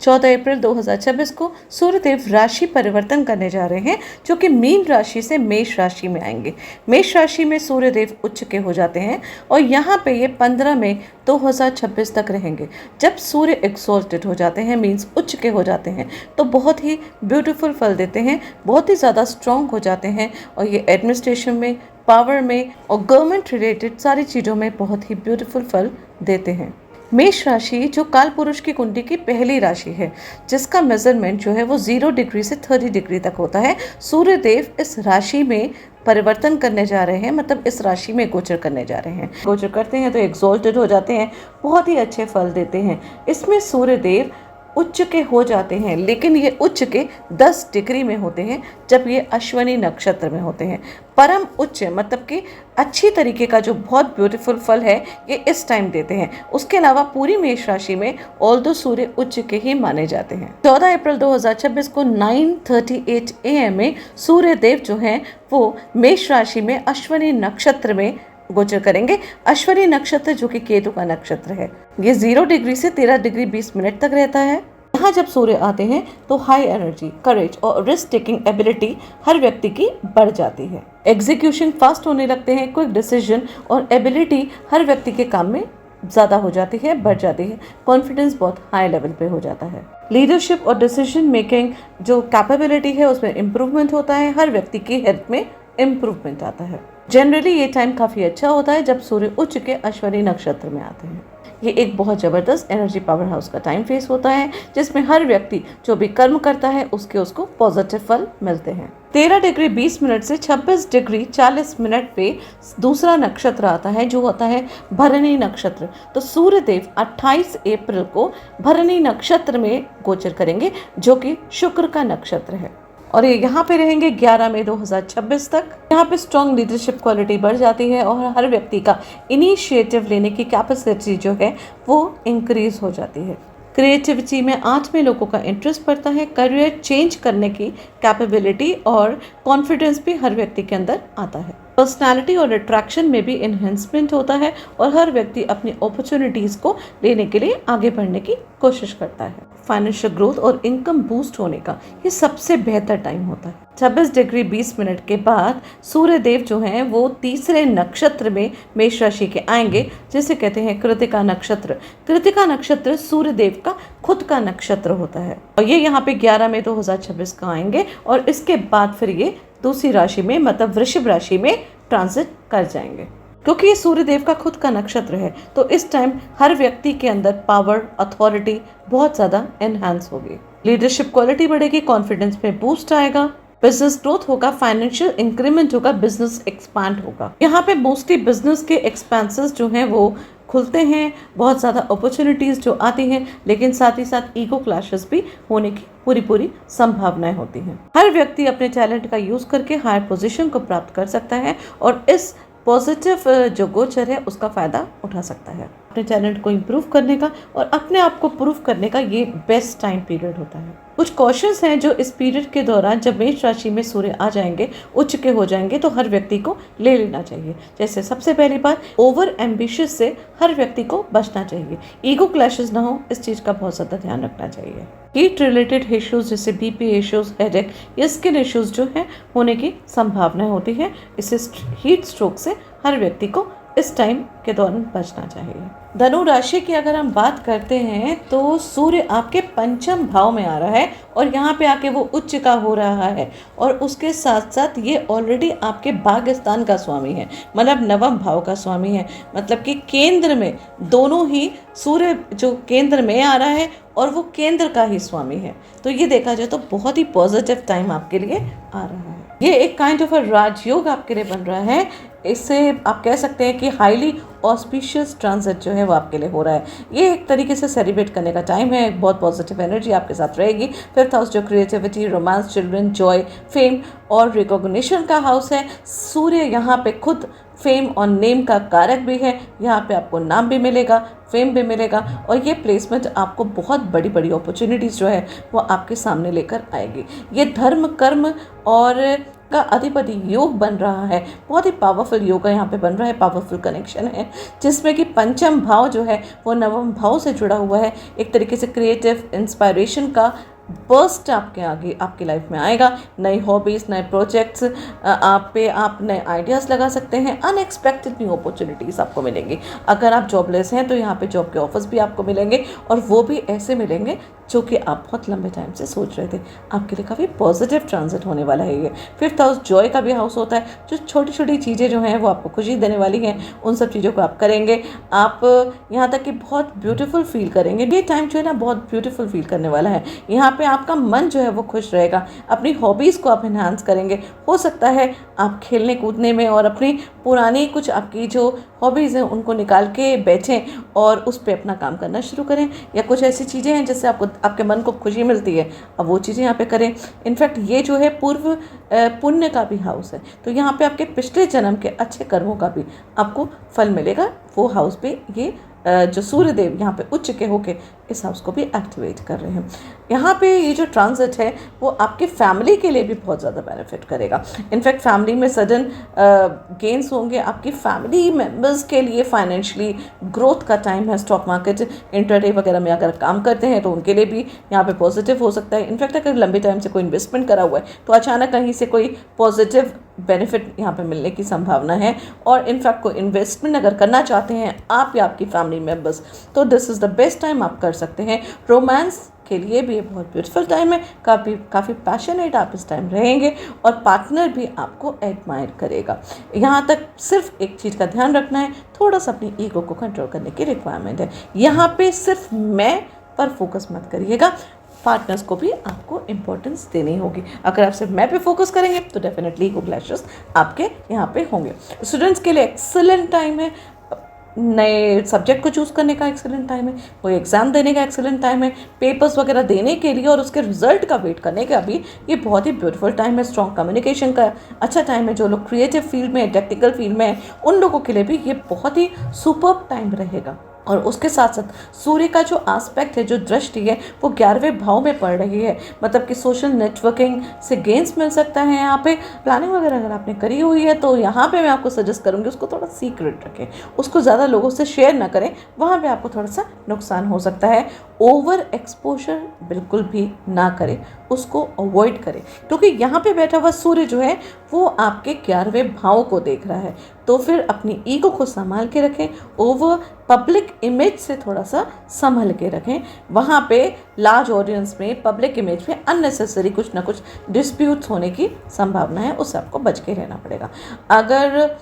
14 अप्रैल 2026 को सूर्यदेव राशि परिवर्तन करने जा रहे हैं, जो कि मीन राशि से मेष राशि में आएंगे। मेष राशि में सूर्यदेव उच्च के हो जाते हैं और यहाँ पे ये 15 मई 2026 तक रहेंगे। जब सूर्य एक्सॉल्टेड हो जाते हैं, मीन्स उच्च के हो जाते हैं, तो बहुत ही ब्यूटीफुल फल देते हैं, बहुत ही ज़्यादा स्ट्रॉन्ग हो जाते हैं और ये एडमिनिस्ट्रेशन में, पावर में और गवर्नमेंट रिलेटेड सारी चीज़ों में बहुत ही ब्यूटीफुल फल देते हैं। मेष राशि जो काल पुरुष की कुंडली की पहली राशि है, जिसका मेजरमेंट जो है वो 0 डिग्री से 30 डिग्री तक होता है। सूर्यदेव इस राशि में परिवर्तन करने जा रहे हैं, मतलब इस राशि में गोचर करने जा रहे हैं। गोचर करते हैं तो एक्सॉल्टेड हो जाते हैं, बहुत ही अच्छे फल देते हैं। इसमें सूर्यदेव उच्च के हो जाते हैं, लेकिन ये उच्च के 10 डिग्री में होते हैं जब ये अश्विनी नक्षत्र में होते हैं। परम उच्च मतलब कि अच्छी तरीके का जो बहुत ब्यूटीफुल फल है ये इस टाइम देते हैं। उसके अलावा पूरी मेष राशि में ऑल्दो सूर्य उच्च के ही माने जाते हैं। 14 अप्रैल 2026 को 9:38 AM में सूर्यदेव जो हैं वो मेष राशि में अश्विनी नक्षत्र में गोचर करेंगे। अश्विनी नक्षत्र जो कि केतु का नक्षत्र है, ये 0 डिग्री से 13 डिग्री 20 मिनट तक रहता है। यहाँ जब सूर्य आते हैं तो हाई एनर्जी, करेज और रिस्क टेकिंग एबिलिटी हर व्यक्ति की बढ़ जाती है। एग्जीक्यूशन फास्ट होने लगते हैं, क्विक डिसीजन और एबिलिटी हर व्यक्ति के काम में ज़्यादा हो जाती है, बढ़ जाती है। कॉन्फिडेंस बहुत हाई लेवल पे हो जाता है। लीडरशिप और डिसीजन मेकिंग जो कैपेबिलिटी है उसमें इम्प्रूवमेंट होता है। हर व्यक्ति की हेल्थ में इम्प्रूवमेंट आता है। जनरली ये टाइम काफ़ी अच्छा होता है जब सूर्य उच्च के अश्विनी नक्षत्र में आते हैं। ये एक बहुत ज़बरदस्त एनर्जी पावर हाउस का टाइम फेस होता है, जिसमें हर व्यक्ति जो भी कर्म करता है उसको पॉजिटिव फल मिलते हैं। 13 डिग्री 20 मिनट से 26 डिग्री 40 मिनट पे दूसरा नक्षत्र आता है जो होता है भरणी नक्षत्र। तो सूर्यदेव 28 अप्रैल को भरणी नक्षत्र में गोचर करेंगे, जो कि शुक्र का नक्षत्र है और ये यहाँ पे रहेंगे 11 मई 2026 तक। यहाँ पे स्ट्रॉन्ग लीडरशिप क्वालिटी बढ़ जाती है और हर व्यक्ति का इनिशिएटिव लेने की कैपेसिटी जो है वो इंक्रीज हो जाती है। क्रिएटिविटी में 8 में लोगों का इंटरेस्ट बढ़ता है। करियर चेंज करने की कैपेबिलिटी और कॉन्फिडेंस भी हर व्यक्ति के अंदर आता है। पर्सनालिटी और अट्रैक्शन में भी इन्हेंसमेंट होता है और हर व्यक्ति अपनी अपॉर्चुनिटीज़ को लेने के लिए आगे बढ़ने की कोशिश करता है। फाइनेंशियल ग्रोथ और इनकम बूस्ट होने का ये सबसे बेहतर टाइम होता है। 26 डिग्री 20 मिनट के बाद सूर्यदेव जो हैं वो तीसरे नक्षत्र में मेष राशि के आएंगे, जिसे कहते हैं कृतिका नक्षत्र। कृतिका नक्षत्र सूर्यदेव का खुद का नक्षत्र होता है और ये यहाँ पे 11 मई 2026 का आएंगे और इसके बाद फिर ये दूसरी राशि में मतलब वृषभ राशि में ट्रांजिट कर जाएंगे। क्योंकि ये सूर्यदेव का खुद का नक्षत्र है तो इस टाइम हर व्यक्ति के अंदर पावर, अथॉरिटी बहुत ज़्यादा एनहांस होगी। लीडरशिप क्वालिटी बढ़ेगी, कॉन्फिडेंस में बूस्ट आएगा, बिजनेस ग्रोथ होगा, फाइनेंशियल इंक्रीमेंट होगा, बिजनेस एक्सपांड होगा। यहाँ पे मोस्टली बिजनेस के एक्सपेंसेस जो हैं वो खुलते हैं, बहुत ज़्यादा अपॉर्चुनिटीज़ जो आती हैं, लेकिन साथ ही साथ ईगो क्लैशेस भी होने की पूरी संभावनाएं होती हैं। हर व्यक्ति अपने टैलेंट का यूज़ करके हायर पोजीशन को प्राप्त कर सकता है और इस पॉजिटिव जो गोचर है उसका फ़ायदा उठा सकता है। अपने टैलेंट को इम्प्रूव करने का और अपने आप को प्रूव करने का ये बेस्ट टाइम पीरियड होता है। कुछ कॉशंस हैं जो इस पीरियड के दौरान जब मेष राशि में सूर्य आ जाएंगे, उच्च के हो जाएंगे, तो हर व्यक्ति को ले लेना चाहिए। जैसे सबसे पहली बात, ओवर एम्बिशियस से हर व्यक्ति को बचना चाहिए। ईगो क्लैशेस ना हो, इस चीज़ का बहुत ज़्यादा ध्यान रखना चाहिए। हीट रिलेटेड इश्यूज जैसे बीपी इश्यूज, हेडेक या स्किन इश्यूज जो है होने की संभावना होती है। इससे हीट स्ट्रोक से हर व्यक्ति को इस टाइम के दौरान बचना चाहिए। धनु राशि की अगर हम बात करते हैं तो सूर्य आपके पंचम भाव में आ रहा है और यहाँ पे आके वो उच्च का हो रहा है और उसके साथ साथ ये ऑलरेडी आपके भाग्यस्थान का स्वामी है, मतलब नवम भाव का स्वामी है। मतलब कि केंद्र में दोनों ही, सूर्य जो केंद्र में आ रहा है और वो केंद्र का ही स्वामी है। तो ये देखा जाए तो बहुत ही पॉजिटिव टाइम आपके लिए आ रहा है। ये एक काइंड ऑफ अ राजयोग आपके लिए बन रहा है। इससे आप कह सकते हैं कि हाईली ऑस्पिशियस ट्रांजिट जो है वो आपके लिए हो रहा है। ये एक तरीके से सेलिब्रेट करने का टाइम है। बहुत पॉजिटिव एनर्जी आपके साथ रहेगी। 5th हाउस जो creativity, romance, children, Joy, fame और रिकॉग्निशन का हाउस है। सूर्य यहाँ पे खुद फेम और नेम का कारक भी है। यहाँ पे आपको नाम भी मिलेगा, फेम भी मिलेगा और ये प्लेसमेंट आपको बहुत बड़ी बड़ी अपॉर्चुनिटीज़ जो है वो आपके सामने लेकर आएगी। ये धर्म, कर्म और का अधिपति योग बन रहा है, बहुत ही पावरफुल योग यहाँ पे बन रहा है, पावरफुल कनेक्शन है जिसमें कि पंचम भाव जो है वो नवम भाव से जुड़ा हुआ है। एक तरीके से क्रिएटिव इंस्पायरेशन का बर्स्ट आपके आगे आपकी लाइफ में आएगा। नई हॉबीज़, नए प्रोजेक्ट्स आप नए आइडियाज़ लगा सकते हैं। अनएक्सपेक्टेड न्यू अपॉर्चुनिटीज़ आपको मिलेंगी। अगर आप जॉबलेस हैं तो यहाँ पे जॉब के ऑफर्स भी आपको मिलेंगे, और वो भी ऐसे मिलेंगे जो कि आप बहुत लंबे टाइम से सोच रहे थे। आपके लिए काफ़ी पॉजिटिव ट्रांजिट होने वाला है ये। 5th हाउस जॉय का भी हाउस होता है, जो छोटी छोटी चीज़ें जो हैं वो आपको खुशी देने वाली हैं, उन सब चीज़ों को आप करेंगे। आप यहाँ तक कि बहुत ब्यूटीफुल फील करेंगे। ये टाइम जो है ना बहुत ब्यूटीफुल फील करने वाला है। यहाँ पे आपका मन जो है वो खुश रहेगा। अपनी हॉबीज़ को आप इन्हांस करेंगे। हो सकता है आप खेलने कूदने में और अपनी पुरानी कुछ आपकी जो हॉबीज़ हैं उनको निकाल के बैठें और उस पर अपना काम करना शुरू करें, या कुछ ऐसी चीज़ें हैं जिससे आपको आपके मन को खुशी मिलती है, अब वो चीज़ें यहाँ पे करें। इनफैक्ट ये जो है पूर्व पुण्य का भी हाउस है, तो यहाँ पे आपके पिछले जन्म के अच्छे कर्मों का भी आपको फल मिलेगा। वो हाउस पे ये जो सूर्यदेव यहाँ पे उच्च के होके इस हाउस को भी एक्टिवेट कर रहे हैं। यहाँ पे ये जो ट्रांजिट है वो आपके फैमिली के लिए भी बहुत ज़्यादा बेनिफिट करेगा। इनफैक्ट फैमिली में सडन गेन्स होंगे। आपकी फैमिली मेम्बर्स के लिए फाइनेंशियली ग्रोथ का टाइम है। स्टॉक मार्केट, इंट्राडे वगैरह में अगर काम करते हैं तो उनके लिए भी यहाँ पे पॉजिटिव हो सकता है। इनफैक्ट अगर लंबे टाइम से कोई इन्वेस्टमेंट करा हुआ है तो अचानक कहीं से कोई पॉजिटिव बेनिफिट यहाँ पे मिलने की संभावना है। और इनफैक्ट कोई इन्वेस्टमेंट अगर करना चाहते हैं आप या आपकी फैमिली मेम्बर्स, तो this is the best time आप कर सकते हैं। रोमांस के लिए भी ये बहुत ब्यूटीफुल टाइम है। काफ़ी पैशनेट आप इस टाइम रहेंगे और पार्टनर भी आपको एडमायर करेगा। यहाँ तक सिर्फ एक चीज़ का ध्यान रखना है, थोड़ा सा अपनी ईगो को कंट्रोल करने की रिक्वायरमेंट है। यहाँ पे सिर्फ मैं पर फोकस मत करिएगा, पार्टनर्स को भी आपको इम्पोर्टेंस देनी होगी। अगर आप सिर्फ मैं पे फोकस करेंगे तो डेफिनेटली ईगो क्लैशेस आपके यहाँ पे होंगे। स्टूडेंट्स के लिए एक्सेलेंट टाइम है। नए सब्जेक्ट को चूज़ करने का एक्सेलेंट टाइम है, कोई एग्ज़ाम देने का एक्सेलेंट टाइम है, पेपर्स वगैरह देने के लिए और उसके रिजल्ट का वेट करने का भी ये बहुत ही ब्यूटीफुल टाइम है। स्ट्रॉन्ग कम्युनिकेशन का अच्छा टाइम है। जो लोग क्रिएटिव फील्ड में, टेक्निकल फील्ड में हैं उन लोगों के लिए भी ये बहुत ही सुपर्ब टाइम रहेगा। और उसके साथ साथ सूर्य का जो एस्पेक्ट है, जो दृष्टि है, वो 11वें भाव में पड़ रही है। मतलब कि सोशल नेटवर्किंग से गेंस मिल सकता है। यहाँ पे प्लानिंग वगैरह अगर आपने करी हुई है तो यहाँ पे मैं आपको सजेस्ट करूँगी उसको थोड़ा सीक्रेट रखें, उसको ज़्यादा लोगों से शेयर ना करें, वहाँ पे आपको थोड़ा सा नुकसान हो सकता है। ओवर एक्सपोजर बिल्कुल भी ना करें, उसको अवॉइड करें, क्योंकि यहाँ पे बैठा हुआ सूर्य जो है वो आपके 11वें भाव को देख रहा है। तो फिर अपनी ईगो को संभाल के रखें, ओवर पब्लिक इमेज से थोड़ा सा संभल के रखें। वहाँ पे लार्ज ऑडियंस में, पब्लिक इमेज में अननेसेसरी कुछ ना कुछ डिस्प्यूट्स होने की संभावना है, उससे आपको बच के रहना पड़ेगा। अगर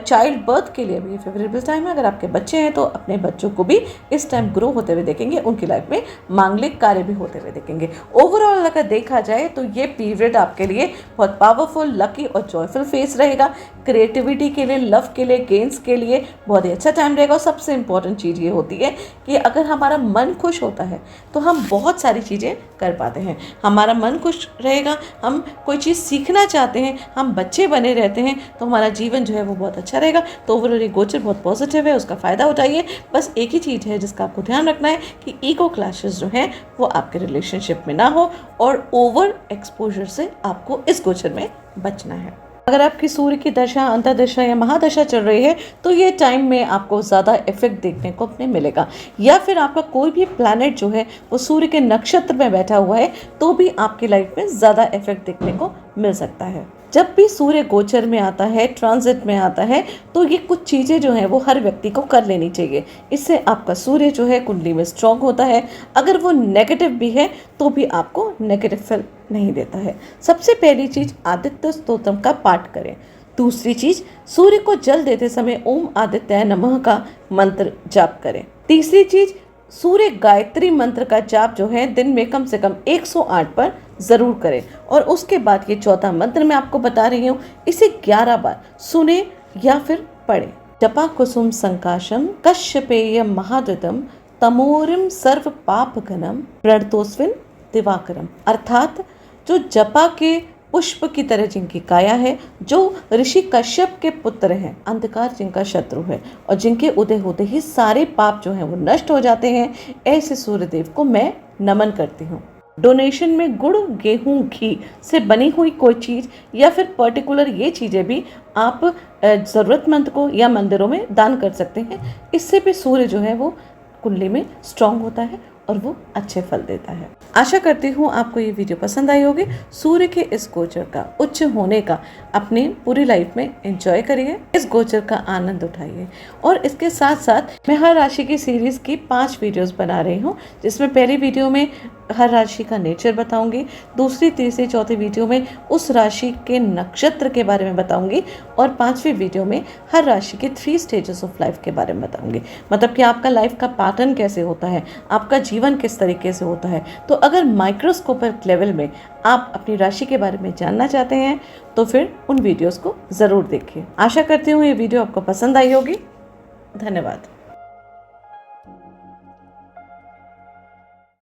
चाइल्ड बर्थ के लिए भी फेवरेबल टाइम है। अगर आपके बच्चे हैं तो अपने बच्चों को भी इस टाइम ग्रो होते हुए देखेंगे, उनकी लाइफ में मांगलिक कार्य भी होते हुए देखेंगे। ओवरऑल अगर देखा जाए तो ये पीरियड आपके लिए बहुत पावरफुल, लकी और जॉयफुल फेस रहेगा। क्रिएटिविटी के लिए, लव के लिए, गेंस के लिए बहुत ही अच्छा टाइम रहेगा। और सबसे इंपॉर्टेंट चीज़ ये होती है कि अगर हमारा मन खुश होता है तो हम बहुत सारी चीज़ें कर पाते हैं। हमारा मन खुश रहेगा, हम कोई चीज़ सीखना चाहते हैं, हम बच्चे बने रहते हैं, तो हमारा जीवन जो है वो बहुत अच्छा रहेगा। तो ओवरऑल ये गोचर बहुत पॉजिटिव है, उसका फ़ायदा उठाइए। बस एक ही चीज़ है जिसका आपको ध्यान रखना है कि ईगो क्लैशेस जो हैं वो आपके रिलेशनशिप में ना हो, और ओवर एक्सपोजर से आपको इस गोचर में बचना है। अगर आपकी सूर्य की दशा, अंतर्दशा या महादशा चल रही है तो ये टाइम में आपको ज़्यादा इफेक्ट देखने को अपने मिलेगा। या फिर आपका कोई भी प्लैनेट जो है वो सूर्य के नक्षत्र में बैठा हुआ है तो भी आपकी लाइफ में ज़्यादा इफेक्ट देखने को मिल सकता है। जब भी सूर्य गोचर में आता है, ट्रांजिट में आता है, तो ये कुछ चीज़ें जो हैं वो हर व्यक्ति को कर लेनी चाहिए। इससे आपका सूर्य जो है कुंडली में स्ट्रॉन्ग होता है। अगर वो नेगेटिव भी है तो भी आपको नेगेटिव फल नहीं देता है। सबसे पहली चीज़, आदित्य स्तोत्रम का पाठ करें। दूसरी चीज़, सूर्य को जल देते समय ओम आदित्याय नमः का मंत्र जाप करें। तीसरी चीज़, सूर्य गायत्री मंत्र का जाप जो है दिन में कम से कम 108 पर ज़रूर करें। और उसके बाद ये चौथा मंत्र मैं आपको बता रही हूँ, इसे 11 बार सुने या फिर पढ़ें। जपा कुसुम संकाशम कश्यपेय महाद्युतम तमोरिम सर्व पाप घनम प्रणतोस्विन दिवाकरम। अर्थात जो जपा के पुष्प की तरह जिनकी काया है, जो ऋषि कश्यप के पुत्र हैं, अंधकार जिनका शत्रु है और जिनके उदय होते ही सारे पाप जो हैं वो नष्ट हो जाते हैं, ऐसे सूर्यदेव को मैं नमन करती हूँ। डोनेशन में गुड़, गेहूं, घी से बनी हुई कोई चीज़ या फिर पर्टिकुलर ये चीज़ें भी आप ज़रूरतमंद को या मंदिरों में दान कर सकते हैं। इससे भी सूर्य जो है वो कुंडली में स्ट्रांग होता है और वो अच्छे फल देता है। आशा करती हूँ आपको ये वीडियो पसंद आई होगी। सूर्य के इस गोचर का उच्च होने का अपनी पूरी लाइफ में एंजॉय करिए, इस गोचर का आनंद उठाइए। और इसके साथ साथ मैं हर राशि की सीरीज की 5 वीडियोस बना रही हूँ, जिसमें पहली वीडियो में हर राशि का नेचर बताऊंगी, दूसरी, तीसरी, चौथी वीडियो में उस राशि के नक्षत्र के बारे में बताऊंगी और 5वीं वीडियो में हर राशि के 3 स्टेजेस ऑफ लाइफ के बारे में बताऊंगी। मतलब कि आपका लाइफ का पैटर्न कैसे होता है, आपका जीवन किस तरीके से होता है। तो अगर माइक्रोस्कोपिक लेवल में आप अपनी राशि के बारे में जानना चाहते हैं तो फिर उन वीडियोस को ज़रूर देखिए। आशा करती हूँ ये वीडियो आपको पसंद आई होगी। धन्यवाद।